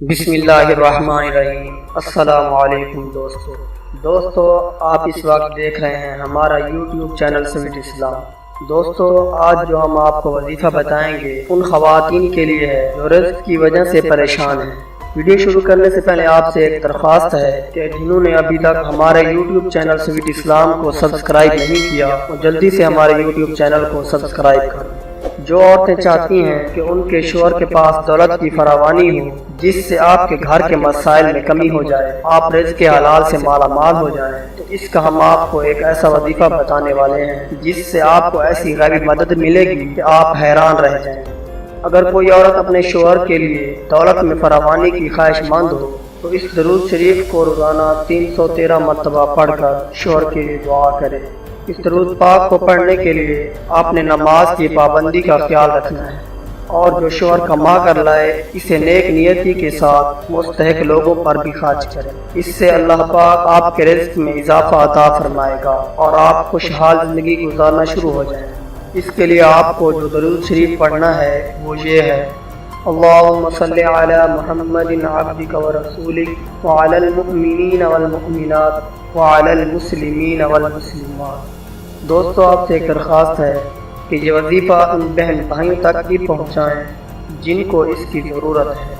بسم اللہ الرحمن الرحیم۔ السلام علیکم دوستو آپ اس وقت دیکھ رہے ہیں ہمارا یوٹیوب چینل سویٹ اسلام۔ دوستو آج جو ہم آپ کو وظیفہ بتائیں گے ان خواتین کے لیے ہے جو رزق کی وجہ سے پریشان ہیں۔ ویڈیو شروع کرنے سے پہلے آپ سے ایک درخواست ہے کہ جنہوں نے ابھی تک ہمارے یوٹیوب چینل سویٹ اسلام کو سبسکرائب نہیں کیا وہ جلدی سے ہمارے یوٹیوب چینل کو سبسکرائب کریں۔ جو عورتیں چاہتی ہیں کہ ان کے شوہر کے پاس دولت کی فراوانی ہو جس سے آپ کے گھر کے مسائل میں کمی ہو جائے، آپ رزق کے حلال سے مالا مال ہو جائیں، تو اس کا ہم آپ کو ایک ایسا وظیفہ بتانے والے ہیں جس سے آپ کو ایسی غیبی مدد ملے گی کہ آپ حیران رہ جائیں۔ اگر کوئی عورت اپنے شوہر کے لیے دولت میں فراوانی کی خواہش مند ہو تو اس درود شریف کو روزانہ 313 مرتبہ پڑھ کر شوہر کے لیے دعا کرے۔ اس درود پاک کو پڑھنے کے لیے آپ نے نماز کی پابندی کا خیال رکھنا ہے، اور جو شوہر کما کر لائے اسے نیک نیتی کے ساتھ مستحق لوگوں پر بھی خرچ کریں۔ اس سے اللہ پاک آپ کے رزق میں اضافہ عطا فرمائے گا اور آپ خوشحال زندگی گزارنا شروع ہو جائیں۔ اس کے لیے آپ کو جو درود شریف پڑھنا ہے وہ یہ ہے: اللہم صلی علی محمد عبدک ورسولک وعلی المؤمنین والمؤمنات وعلی المسلمین والمسلمات۔ دوستو آپ سے ایک درخواست ہے کہ یہ وظیفہ ان بہن بھائیوں تک بھی پہنچائیں جن کو اس کی ضرورت ہے۔